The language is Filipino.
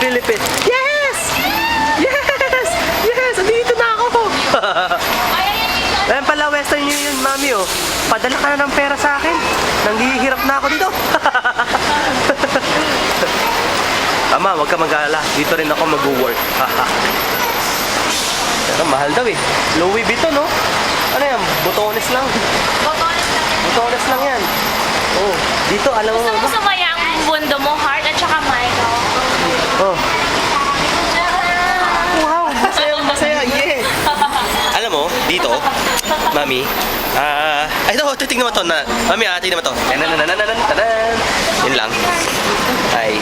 Philippines. Yes! Yes! Yes! Andito na ako! Ayan pala, Western Union, mami, oh. Padala ka na ng pera sa akin. Nanghihirap na ako dito. Tama, huwag ka mag-alala. Dito rin ako mag-work. Pero mahal daw eh. Louis Vuitton, no? Ano yan? Botones lang. Botones lang yan. Oh, dito, alam mo. Gusto mo sumaya ang mundo mo, Heart, at saka Milo? Oh. Wow, masaya, masaya. Yeah. Alam mo, dito, mami, ito, tingnan mo to na. Mami, tingnan mo to. Tanan. Yun lang. Ay,